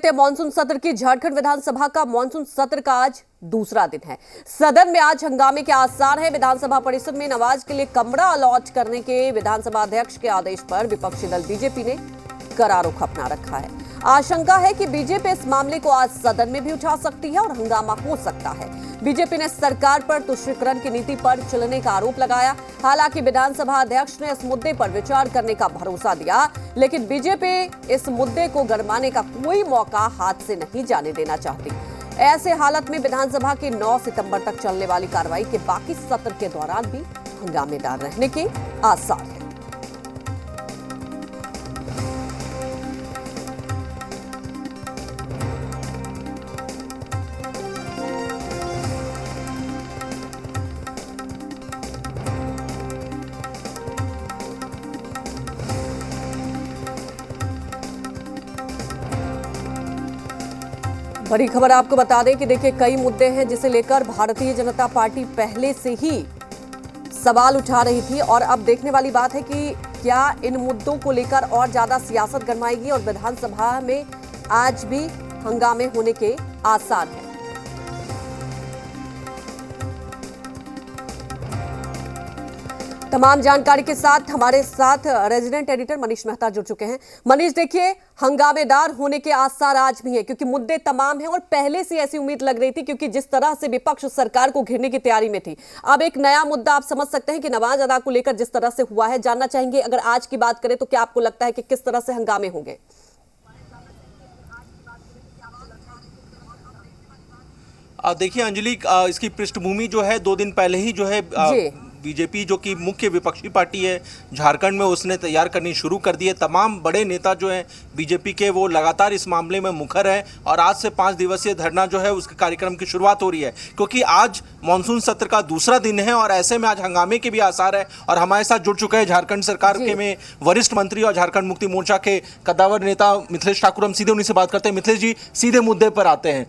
Monsoon सत्र की झारखंड विधानसभा का मानसून सत्र का आज दूसरा दिन है। सदन में आज हंगामे के आसार है। विधानसभा परिसर में नमाज के लिए कमरा अलॉट करने के विधानसभा अध्यक्ष के आदेश पर विपक्षी दल बीजेपी ने कड़ा रुख अपना रखा है। आशंका है कि बीजेपी इस मामले को आज सदन में भी उठा सकती है और हंगामा हो सकता है। बीजेपी ने सरकार पर तुष्टीकरण की नीति पर चलने का आरोप लगाया। हालांकि विधानसभा अध्यक्ष ने इस मुद्दे पर विचार करने का भरोसा दिया, लेकिन बीजेपी इस मुद्दे को गरमाने का कोई मौका हाथ से नहीं जाने देना चाहती। ऐसे हालत में विधानसभा की 9 सितंबर तक चलने वाली कार्रवाई के बाकी सत्र के दौरान भी हंगामेदार रहने के आसार हैं। बड़ी खबर आपको बता दें कि देखिए कई मुद्दे हैं जिसे लेकर भारतीय जनता पार्टी पहले से ही सवाल उठा रही थी और अब देखने वाली बात है कि क्या इन मुद्दों को लेकर और ज्यादा सियासत गरमाएगी और विधानसभा में आज भी हंगामे होने के आसार हैं। तमाम जानकारी के साथ हमारे साथ रेजिडेंट एडिटर मनीष मेहता जुड़ चुके हैं। मनीष, देखिए हंगामेदार होने के आसार आज भी हैं क्योंकि मुद्दे तमाम हैं और पहले से ऐसी उम्मीद लग रही थी क्योंकि जिस तरह से विपक्ष सरकार को घेरने की तैयारी में थी, अब एक नया मुद्दा आप समझ सकते हैं कि नमाज अदा को लेकर जिस तरह से हुआ है। जानना चाहेंगे अगर आज की बात करें तो क्या आपको लगता है कि किस तरह से हंगामे होंगे? देखिए अंजलि, इसकी पृष्ठभूमि जो है 2 दिन पहले ही जो है बीजेपी जो कि मुख्य विपक्षी पार्टी है झारखंड में, उसने तैयार करनी शुरू कर दी है। तमाम बड़े नेता जो हैं बीजेपी के वो लगातार इस मामले में मुखर हैं और आज से 5 दिवसीय धरना जो है उसके कार्यक्रम की शुरुआत हो रही है क्योंकि आज मानसून सत्र का दूसरा दिन है और ऐसे में आज हंगामे के भी आसार है। और हमारे साथ जुड़ चुके हैं झारखंड सरकार के में वरिष्ठ मंत्री और झारखंड मुक्ति मोर्चा के कद्दावर नेता मिथिलेश ठाकुर। हम सीधे उन्हीं से बात करते हैं। मिथिलेश जी, सीधे मुद्दे पर आते हैं।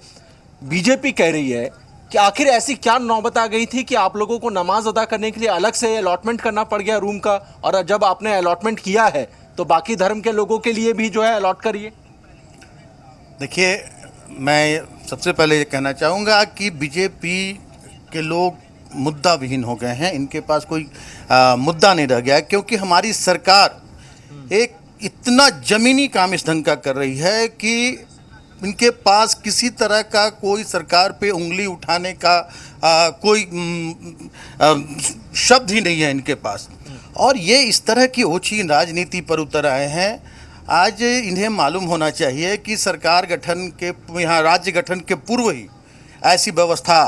बीजेपी कह रही है कि आखिर ऐसी क्या नौबत आ गई थी कि आप लोगों को नमाज अदा करने के लिए अलग से अलॉटमेंट करना पड़ गया रूम का, और जब आपने अलॉटमेंट किया है तो बाकी धर्म के लोगों के लिए भी जो है अलॉट करिए। देखिए, मैं सबसे पहले ये कहना चाहूँगा कि बीजेपी के लोग मुद्दा विहीन हो गए हैं। इनके पास कोई मुद्दा नहीं रह गया है क्योंकि हमारी सरकार एक इतना ज़मीनी काम इस ढंग का कर रही है कि इनके पास किसी तरह का कोई सरकार पे उंगली उठाने का कोई शब्द ही नहीं है इनके पास। और ये इस तरह की ओछी राजनीति पर उतर आए हैं। आज इन्हें मालूम होना चाहिए कि सरकार गठन के यहाँ राज्य गठन के पूर्व ही ऐसी व्यवस्था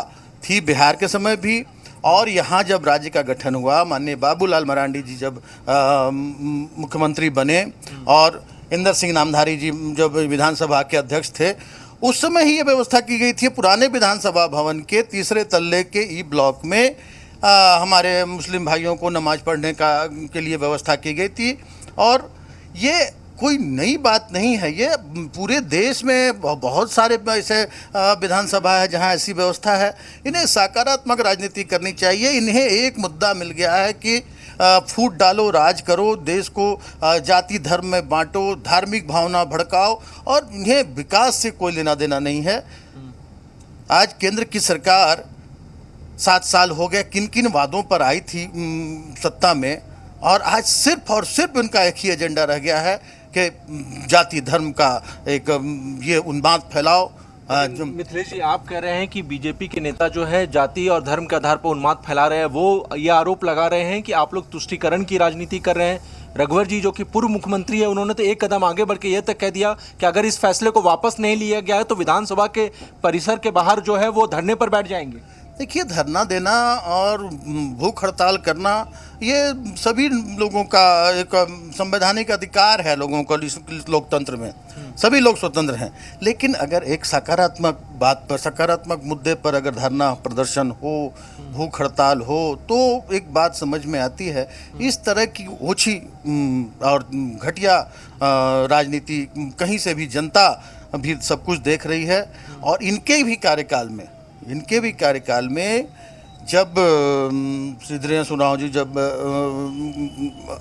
थी बिहार के समय भी, और यहाँ जब राज्य का गठन हुआ, माननीय बाबूलाल मरांडी जी जब मुख्यमंत्री बने और इंदर सिंह नामधारी जी जब विधानसभा के अध्यक्ष थे, उस समय ही ये व्यवस्था की गई थी। पुराने विधानसभा भवन के तीसरे तल्ले के ई ब्लॉक में हमारे मुस्लिम भाइयों को नमाज पढ़ने के लिए व्यवस्था की गई थी। और ये कोई नई बात नहीं है, ये पूरे देश में बहुत सारे ऐसे विधानसभा है जहां ऐसी व्यवस्था है। इन्हें सकारात्मक राजनीति करनी चाहिए। इन्हें एक मुद्दा मिल गया है कि फूट डालो, राज करो, देश को जाति धर्म में बांटो, धार्मिक भावना भड़काओ, और इन्हें विकास से कोई लेना देना नहीं है। आज केंद्र की सरकार 7 साल हो गए, किन किन वादों पर आई थी सत्ता में, और आज सिर्फ और सिर्फ उनका एक ही एजेंडा रह गया है कि जाति धर्म का एक ये उन्माद फैलाओ। मिथिलेश जी, आप कह रहे हैं कि बीजेपी के नेता जो है जाति और धर्म के आधार पर उन्माद फैला रहे हैं। वो ये आरोप लगा रहे हैं कि आप लोग तुष्टीकरण की राजनीति कर रहे हैं। रघुवर जी जो कि पूर्व मुख्यमंत्री है, उन्होंने तो एक कदम आगे बढ़ के ये तक कह दिया कि अगर इस फैसले को वापस नहीं लिया गया है तो विधानसभा के परिसर के बाहर जो है वो धरने पर बैठ जाएंगे। देखिए, धरना देना और भूख हड़ताल करना ये सभी लोगों का एक संवैधानिक अधिकार है। लोगों को लोकतंत्र में सभी लोग स्वतंत्र हैं, लेकिन अगर एक सकारात्मक बात पर, सकारात्मक मुद्दे पर अगर धरना प्रदर्शन हो, भूख हड़ताल हो, तो एक बात समझ में आती है। इस तरह की ओछी और घटिया राजनीति कहीं से भी जनता भी सब कुछ देख रही है। और इनके भी कार्यकाल में जब सिद्धरामैया सुनाओ जी जब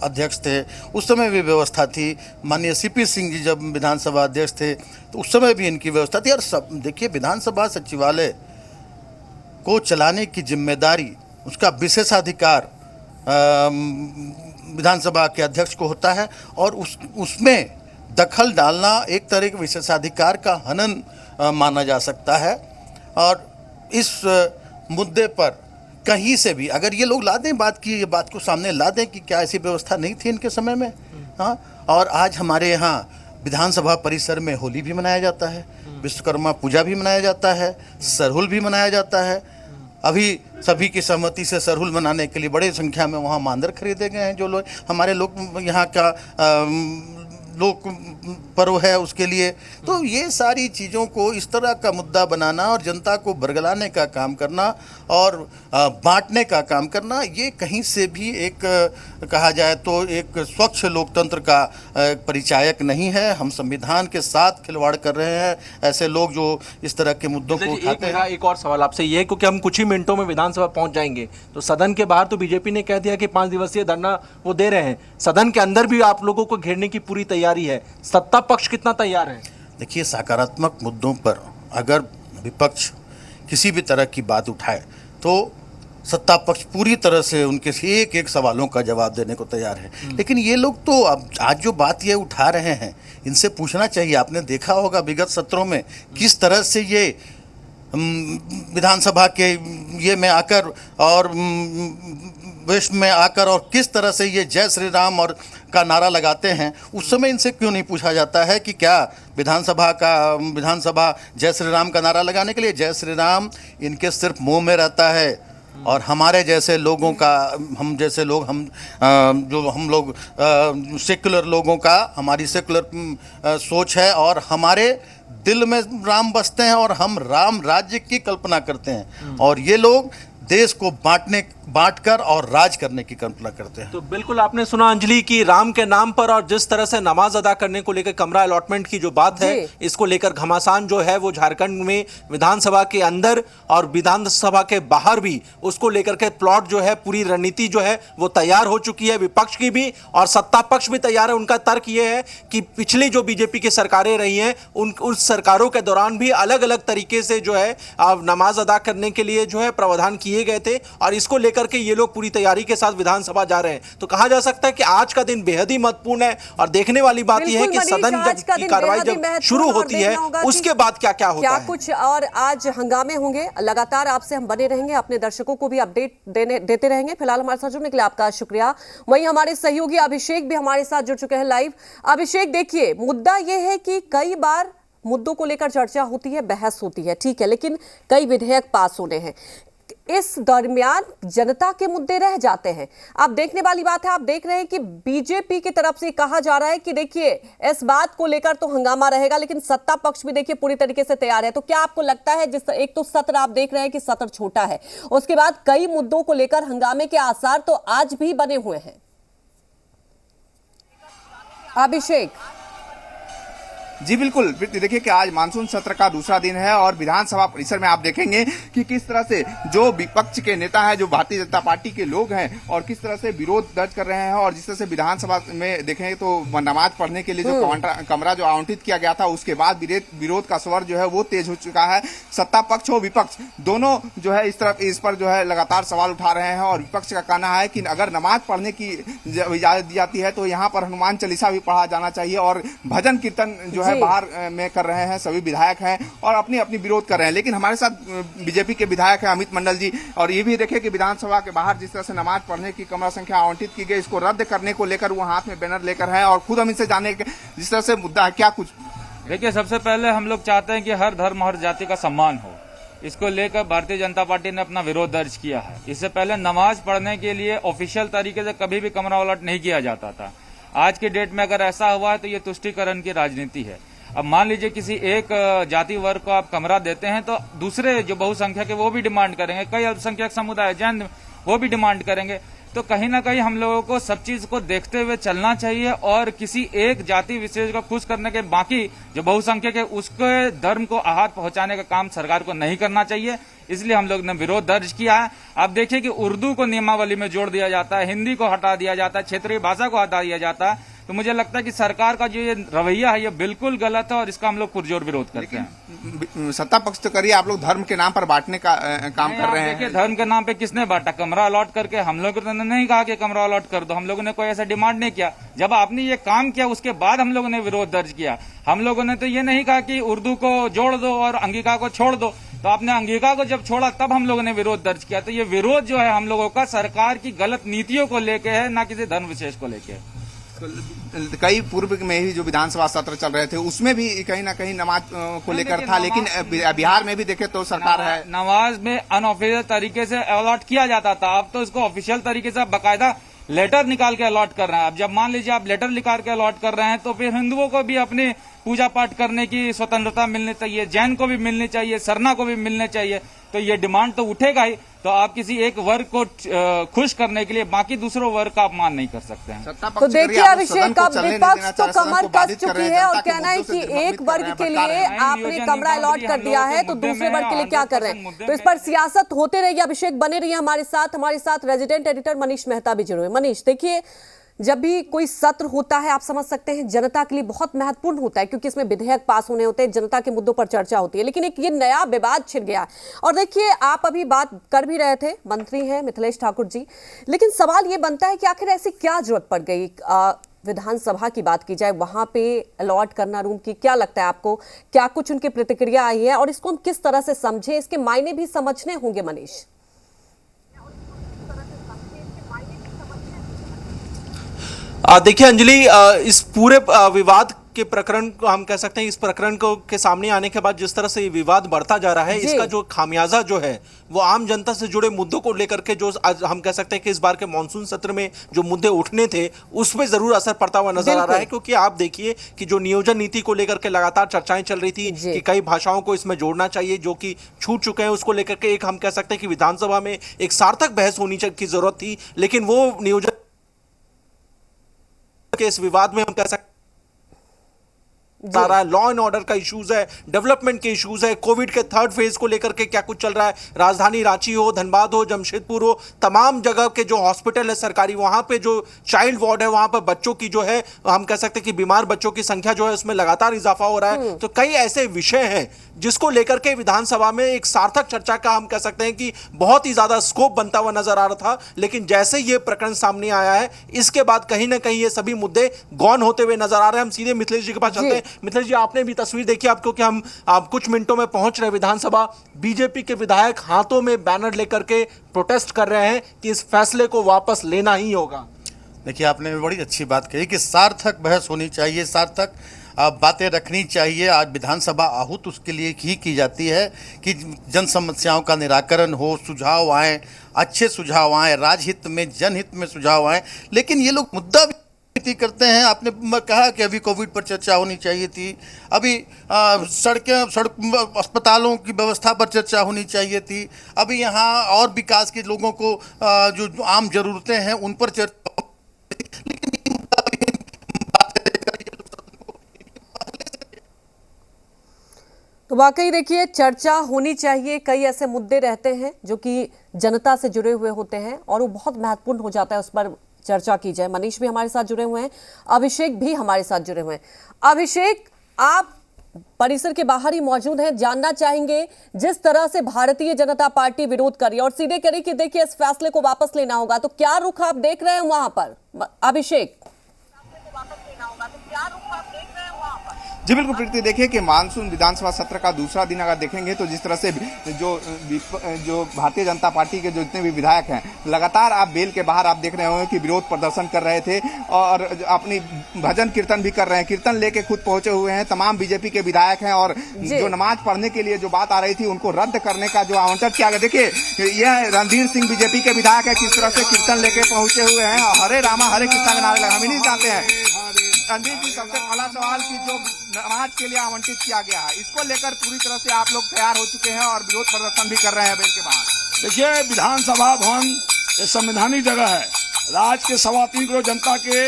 अध्यक्ष थे उस समय भी व्यवस्था थी। माननीय सीपी सिंह जी जब विधानसभा अध्यक्ष थे तो उस समय भी इनकी व्यवस्था थी। और सब देखिए, विधानसभा सचिवालय को चलाने की जिम्मेदारी, उसका विशेषाधिकार विधानसभा के अध्यक्ष को होता है और उसमें दखल डालना एक तरह के विशेषाधिकार का हनन माना जा सकता है। और इस मुद्दे पर कहीं से भी अगर ये लोग ला दें ये बात को सामने ला दें कि क्या ऐसी व्यवस्था नहीं थी इनके समय में। हाँ, और आज हमारे यहाँ विधानसभा परिसर में होली भी मनाया जाता है, विश्वकर्मा पूजा भी मनाया जाता है, सरहुल भी मनाया जाता है। अभी सभी की सहमति से सरहुल मनाने के लिए बड़े संख्या में वहाँ मांदर खरीदे गए हैं। जो लोग हमारे लोग यहाँ का लोक पर्व है उसके लिए। तो ये सारी चीज़ों को इस तरह का मुद्दा बनाना और जनता को बरगलाने का काम करना और बांटने का काम करना, ये कहीं से भी एक कहा जाए तो एक स्वच्छ लोकतंत्र का परिचायक नहीं है। हम संविधान के साथ खिलवाड़ कर रहे हैं ऐसे लोग जो इस तरह के मुद्दों को उठाते हैं। एक और सवाल आपसे ये है, क्योंकि हम कुछ ही मिनटों में विधानसभा पहुंच जाएंगे, तो सदन के बाहर तो बीजेपी ने कह दिया कि 5 दिवसीय धरना वो दे रहे हैं, सदन के अंदर भी आप लोगों को घेरने की पूरी तैयारी है, सत्ता पक्ष कितना तैयार है? देखिए, सकारात्मक मुद्दों पर अगर विपक्ष किसी भी तरह की बात उठाए तो सत्ता पक्ष पूरी तरह से उनके एक एक सवालों का जवाब देने को तैयार है। लेकिन ये लोग तो अब आज जो बात ये उठा रहे हैं, इनसे पूछना चाहिए। आपने देखा होगा विगत सत्रों में किस तरह से ये विधानसभा के ये में आकर और वेश में आकर और किस तरह से ये जय श्री राम और का नारा लगाते हैं। उस समय इनसे क्यों नहीं पूछा जाता है कि क्या विधानसभा जय श्री राम का नारा लगाने के लिए? जय श्री राम इनके सिर्फ मुंह में रहता है और हमारे जैसे लोगों का, हम जैसे लोग, हम लोग सेक्युलर लोगों का, हमारी सेक्युलर सोच है और हमारे दिल में राम बसते हैं और हम राम राज्य की कल्पना करते हैं। और ये लोग देश को बांटकर और राज करने की कल्पना करते हैं। तो बिल्कुल आपने सुना अंजलि की राम के नाम पर और जिस तरह से नमाज अदा करने को लेकर कमरा अलॉटमेंट की जो बात है, इसको लेकर घमासान जो है वो झारखंड में विधानसभा के अंदर और विधानसभा के बाहर भी उसको लेकर के प्लॉट जो है, पूरी रणनीति जो है वो तैयार हो चुकी है, विपक्ष की भी और सत्ता पक्ष भी तैयार है। उनका तर्क ये है कि पिछली जो बीजेपी की सरकारें रही हैं उन सरकारों के दौरान भी अलग अलग तरीके से जो है नमाज अदा करने के लिए जो है प्रावधान किए गए थे और इसको लेकर के ये लोग पूरी तैयारी के साथ विधानसभा जा रहे हैं। तो कहा जा सकता है कि आज का दिन बेहद ही महत्वपूर्ण है और देखने वाली बात यह है कि सदन की कार्रवाई जब शुरू होती है उसके बाद क्या क्या होता है, कुछ और आज हंगामे होंगे। लगातार आपसे हम बने रहेंगे, अपने दर्शकों को भी अपडेट देते रहेंगे। फिलहाल हमारे साथ जुड़ने के लिए आपका शुक्रिया। वहीं हमारे सहयोगी अभिषेक भी हमारे साथ जुड़ चुके हैं लाइव। अभिषेक, देखिए, मुद्दा यह है कि कई बार मुद्दों को लेकर चर्चा होती है, बहस होती है, ठीक है, लेकिन कई विधेयक पास होने हैं। इस दरमियान जनता के मुद्दे रह जाते हैं। अब देखने वाली बात है, आप देख रहे हैं कि बीजेपी की तरफ से कहा जा रहा है कि देखिए इस बात को लेकर तो हंगामा रहेगा, लेकिन सत्ता पक्ष भी देखिए पूरी तरीके से तैयार है। तो क्या आपको लगता है, जिस एक तो सत्र आप देख रहे हैं कि सत्र छोटा है, उसके बाद कई मुद्दों को लेकर हंगामे के आसार तो आज भी बने हुए हैं? अभिषेक जी बिल्कुल, देखिए कि आज मानसून सत्र का दूसरा दिन है और विधानसभा परिसर में आप देखेंगे कि किस तरह से जो विपक्ष के नेता हैं, जो भारतीय जनता पार्टी के लोग हैं, और किस तरह से विरोध दर्ज कर रहे हैं। और जिस तरह से विधानसभा में देखें तो नमाज पढ़ने के लिए जो कमरा जो आवंटित किया गया था, उसके बाद विरोध का स्वर जो है वो तेज हो चुका है। सत्ता पक्ष हो विपक्ष दोनों जो है इस पर जो है लगातार सवाल उठा रहे हैं। और विपक्ष का कहना है कि अगर नमाज पढ़ने की इजाजत दी जाती है तो यहाँ पर हनुमान चालीसा भी पढ़ा जाना चाहिए। और भजन कीर्तन जो बाहर में कर रहे हैं सभी विधायक हैं और अपनी अपनी विरोध कर रहे हैं। लेकिन हमारे साथ बीजेपी के विधायक हैं अमित मंडल जी, और ये भी देखे कि विधानसभा के बाहर जिस तरह से नमाज पढ़ने की कमरा संख्या आवंटित की गई, इसको रद्द करने को लेकर वो हाथ में बैनर लेकर हैं और खुद हम इनसे जाने के जिस तरह से मुद्दा है क्या कुछ। देखिए, सबसे पहले हम लोग चाहते हैं कि हर धर्म हर जाति का सम्मान हो। इसको लेकर भारतीय जनता पार्टी ने अपना विरोध दर्ज किया है। इससे पहले नमाज पढ़ने के लिए ऑफिशियल तरीके से कभी भी कमरा अलॉट नहीं किया जाता था। आज के डेट में अगर ऐसा हुआ है तो ये तुष्टीकरण की राजनीति है। अब मान लीजिए किसी एक जाति वर्ग को आप कमरा देते हैं तो दूसरे जो बहुसंख्यक है वो भी डिमांड करेंगे, कई अल्पसंख्यक समुदाय जैन वो भी डिमांड करेंगे। तो कहीं ना कहीं हम लोगों को सब चीज को देखते हुए चलना चाहिए और किसी एक जाति विशेष को खुश करने के बाकी जो बहुसंख्यक है उसके धर्म को आहत पहुंचाने का काम सरकार को नहीं करना चाहिए। इसलिए हम लोग ने विरोध दर्ज किया है। आप देखिए कि उर्दू को नियमावली में जोड़ दिया जाता है, हिंदी को हटा दिया जाता है, क्षेत्रीय भाषा को हटा दिया जाता है। तो मुझे लगता है कि सरकार का जो ये रवैया है ये बिल्कुल गलत है और इसका हम लोग पुरजोर विरोध करते हैं। सत्ता पक्ष तो करिए, आप लोग धर्म के नाम पर बांटने का काम कर रहे हैं। देखिए धर्म के नाम पे किसने बांटा? कमरा अलॉट करके हम लोग ने नहीं कहा कि कमरा अलॉट कर दो, हम लोगों ने कोई ऐसा डिमांड नहीं किया। जब आपने ये काम किया उसके बाद हम लोगों ने विरोध दर्ज किया। हम लोगों ने तो ये नहीं कहा कि उर्दू को जोड़ दो और अंगिका को छोड़ दो। तो आपने अंगिका को जब छोड़ा तब हम लोगों ने विरोध दर्ज किया। तो ये विरोध जो है हम लोगों का सरकार की गलत नीतियों को लेके है, ना किसी धर्म विशेष को लेके है। कई पूर्व में ही जो विधानसभा सत्र चल रहे थे उसमें भी कहीं ना कहीं नमाज को लेकर था, लेकिन बिहार में भी देखे तो सरकार है नमाज में अनऑफिशियल तरीके से अलॉट किया जाता था। अब तो इसको ऑफिशियल तरीके से बकायदा लेटर निकाल के अलॉट कर रहे हैं। अब जब मान लीजिए आप लेटर निकाल के अलॉट कर रहे हैं तो फिर हिंदुओं को भी अपनी पूजा पाठ करने की स्वतंत्रता मिलनी चाहिए, जैन को भी मिलनी चाहिए, सरना को भी मिलने चाहिए। तो ये डिमांड तो उठेगा ही। तो आप किसी एक वर्ग को खुश करने के लिए बाकी दूसरों वर्ग का अपमान नहीं कर सकते हैं। तो देखिए अभिषेक, अब विपक्ष तो कमर कस चुकी है और कहना है कि एक वर्ग के लिए आपने कमरा अलॉट कर दिया है तो दूसरे वर्ग के लिए क्या कर रहे हैं। तो इस पर सियासत होते रहिए। अभिषेक बने रहिए हमारे साथ रेजिडेंट एडिटर मनीष मेहता भी जुड़े हुए। मनीष, देखिए जब भी कोई सत्र होता है आप समझ सकते हैं जनता के लिए बहुत महत्वपूर्ण होता है, क्योंकि इसमें विधेयक पास होने होते हैं, जनता के मुद्दों पर चर्चा होती है। लेकिन एक ये नया विवाद छिड़ गया और देखिए आप अभी बात कर भी रहे थे, मंत्री हैं मिथिलेश ठाकुर जी, लेकिन सवाल ये बनता है कि आखिर ऐसी क्या जरूरत पड़ गई विधानसभा की बात की जाए वहां पे अलॉट करना रूम की। क्या लगता है आपको, क्या कुछ उनकी प्रतिक्रिया आई है और इसको हम किस तरह से समझे, इसके मायने भी समझने होंगे मनीष। देखिए अंजलि, इस पूरे विवाद के प्रकरण को हम कह सकते हैं, इस प्रकरण को के सामने आने के बाद जिस तरह से ये विवाद बढ़ता जा रहा है, इसका जो खामियाजा जो है वो आम जनता से जुड़े मुद्दों को लेकर के जो आज हम कह सकते हैं कि इस बार के मानसून सत्र में जो मुद्दे उठने थे उस पर जरूर असर पड़ता हुआ नजर आ रहा है। क्योंकि आप देखिए कि जो नियोजन नीति को लेकर के लगातार चर्चाएं चल रही थी कि कई भाषाओं को इसमें जोड़ना चाहिए जो कि छूट चुके हैं, उसको लेकर के एक हम कह सकते हैं कि विधानसभा में एक सार्थक बहस होनी की जरूरत थी। लेकिन वो नियोजन के इस विवाद में हम कह सकते सारा लॉ एंड ऑर्डर का इश्यूज है, डेवलपमेंट के इश्यूज है, कोविड के थर्ड फेज को लेकर के क्या कुछ चल रहा है, राजधानी रांची हो, धनबाद हो, जमशेदपुर हो, तमाम जगह के जो हॉस्पिटल है सरकारी, वहां पे जो चाइल्ड वार्ड है वहां पर बच्चों की जो है हम कह सकते हैं कि बीमार बच्चों की संख्या जो है उसमें लगातार इजाफा हो रहा है। तो कई ऐसे विषय हैं जिसको लेकर के विधानसभा में एक सार्थक चर्चा का हम कह सकते हैं कि बहुत ही ज्यादा स्कोप बनता हुआ नजर आ रहा था। लेकिन जैसे ये प्रकरण सामने आया है इसके बाद कहीं ना कहीं ये सभी मुद्दे गौन होते हुए नजर आ रहे हैं। हम सीधे मिथिलेश जी के पास चलते हैं। मिथिलेश जी, आपने भी तस्वीर देखी आप, क्योंकि हम आप कुछ मिनटों में पहुंच रहे विधानसभा, बीजेपी के विधायक हाथों में बैनर लेकर के प्रोटेस्ट कर रहे हैं कि इस फैसले को वापस लेना ही होगा। देखिए आपने बड़ी अच्छी बात कही कि सार्थक बहस होनी चाहिए, सार्थक बातें रखनी चाहिए। आज विधानसभा आहूत उसके लिए ही की जाती है कि जन समस्याओं का निराकरण हो, सुझाव आए, अच्छे सुझाव आए, राजहित में जनहित में सुझाव आए। लेकिन ये लोग मुद्दा करते हैं। आपने कहा कि अभी कोविड पर चर्चा होनी चाहिए थी, अभी सड़क अस्पतालों की व्यवस्था पर चर्चा होनी चाहिए थी, अभी यहाँ और विकास के लोगों को जो आम जरूरतें हैं उन पर चर्चा, लेकिन तो वाकई देखिए चर्चा होनी चाहिए। कई ऐसे मुद्दे रहते हैं जो कि जनता से जुड़े हुए होते हैं और वो बहुत महत्वपूर्ण हो जाता है, उस पर चर्चा की जाए। मनीष भी हमारे साथ जुड़े हुए हैं, अभिषेक भी हमारे साथ जुड़े हुए हैं। अभिषेक, आप परिसर के बाहर ही मौजूद हैं, जानना चाहेंगे जिस तरह से भारतीय जनता पार्टी विरोध कर रही है और सीधे कह रही कि देखिए इस फैसले को वापस लेना होगा, तो क्या रुख आप देख रहे हैं वहां पर? अभिषेक जी बिल्कुल प्रीति, देखिए कि मानसून विधानसभा सत्र का दूसरा दिन अगर देखेंगे तो जिस तरह से जो भारतीय जनता पार्टी के जो जितने भी विधायक हैं लगातार आप बेल के बाहर आप देख रहे होंगे कि विरोध प्रदर्शन कर रहे थे और अपनी भजन कीर्तन भी कर रहे हैं। कीर्तन लेके खुद पहुंचे हुए हैं तमाम बीजेपी के विधायक हैं और जो नमाज पढ़ने के लिए जो बात आ रही थी उनको रद्द करने का जो आवंटन किया गया। देखिए यह रणधीर सिंह बीजेपी के विधायक है, किस तरह से कीर्तन लेके पहुंचे हुए हैं और हरे रामा हरे कृष्णा के नारे लगा। हम ही नहीं जानते हैं रणधीर जी, सबसे पहला सवाल की जो नमाज के लिए आवंटित किया गया है इसको लेकर पूरी तरह से आप लोग तैयार हो चुके हैं और विरोध प्रदर्शन भी कर रहे हैं बेल के बाहर। देखिए विधानसभा भवन ये संवैधानिक जगह है राज्य के 3.25 करोड़ जनता के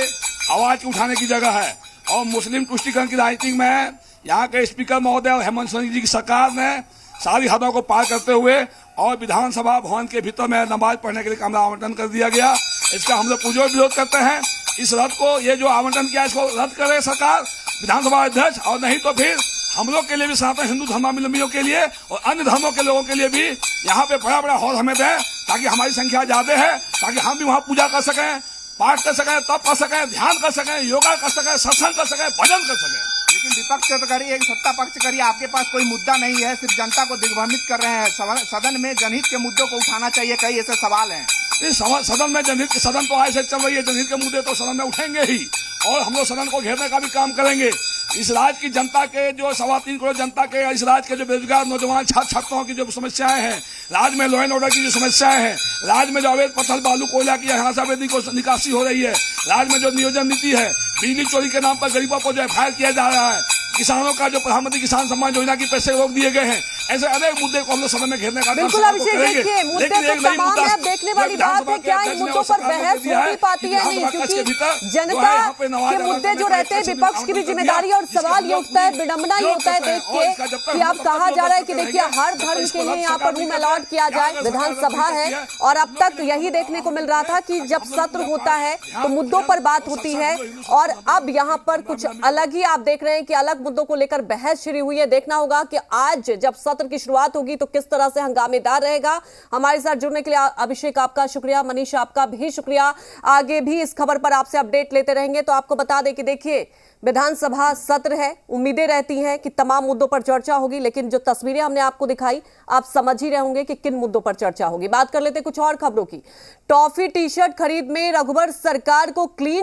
आवाज उठाने की जगह है। और मुस्लिम तुष्टीकरण की राजनीति में यहाँ के स्पीकर महोदय और हेमंत सोरेन जी की सरकार ने सारी हदों को पार करते हुए और विधानसभा भवन के भीतर में नमाज पढ़ने के लिए कमरा आवंटन कर दिया गया। इसका हम लोग पुरजोर विरोध करते हैं। इस रद्द को, ये जो आवंटन किया इसको रद्द करे सरकार, विधानसभा अध्यक्ष, और नहीं तो फिर हम लोग के लिए भी, सनातन हिंदू धर्मावलंबियों के लिए और अन्य धर्मों के लोगों के लिए भी यहाँ पे बड़ा बड़ा हॉल हमें दें, ताकि हमारी संख्या ज्यादा है, ताकि हम भी वहाँ पूजा कर सकें, पाठ कर सकें, तप कर सकें, ध्यान कर सकें, योगा कर सकें, सत्संग कर सकें, भजन कर सकें। लेकिन विपक्ष तो करिए, एक सत्ता पक्ष करिए, आपके पास कोई मुद्दा नहीं है, सिर्फ जनता को दिग्भ्रमित कर रहे हैं। सदन में जनहित के मुद्दों को उठाना चाहिए, कई ऐसे सवाल हैं। इस सदन में जनहित, सदन तो ऐसे चल रही है, जनहित के मुद्दे तो सदन में उठेंगे ही, और हम लोग सदन को घेरने का भी काम करेंगे। इस राज्य की जनता के जो 3.25 करोड़ जनता के, इस राज्य के जो बेरोजगार नौजवान छात्र छात्राओं की जो समस्याएं हैं, राज्य में लॉ एंड ऑर्डर की जो समस्याएं हैं, राज्य में जो अवैध पत्थर बालू कोयला की यहाँ से अवैध निकासी हो रही है, राज्य में जो नियोजन नीति है, बिजली चोरी के नाम पर गरीबों को जो एफआईआर किया जा रहा है, किसानों का जो प्रधानमंत्री किसान सम्मान योजना की पैसे रोक दिए गए हैं, ऐसे अनेक मुद्दे को हम लोग सदन में घेरने का बिल्कुल अभिषेक, देखिए मुद्दे तो तमाम है। अब देखने वाली बात है क्या इन मुद्दों पर बहस हो भी पाती है नहीं, क्योंकि जनता के मुद्दे जो रहते हैं, विपक्ष की भी जिम्मेदारी, और सवाल ये उठता है, विडंबना ये होता है देख के कि अब कहा जा रहा है कि देखिए हर धर्म के लिए यहाँ पर रूम अलॉट किया जाए, विधानसभा है, और अब तक यही देखने को मिल रहा था कि जब सत्र होता है तो मुद्दों पर बात होती है, और अब यहाँ पर कुछ अलग ही आप देख रहे हैं कि अलग मुद्दों को लेकर बहस शुरू हुई है। देखना होगा कि आज जब सत्र की शुरुआत होगी तो किस तरह से हंगामेदार रहेगा। हमारे साथ जुड़ने के लिए अभिषेक आपका शुक्रिया, मनीष आपका भी शुक्रिया। आगे भी इस खबर पर आपसे अपडेट लेते रहेंगे। तो आपको बता दें कि देखिए विधानसभा सत्र है, उम्मीदें रहती हैं कि तमाम मुद्दों पर चर्चा होगी, लेकिन जो तस्वीरें हमने आपको दिखाई आप समझ ही रहे होंगे कि किन मुद्दों पर चर्चा होगी। बात कर लेते कुछ और खबरों की। टॉफी टी शर्ट खरीद में रघुवर सरकार को क्लीन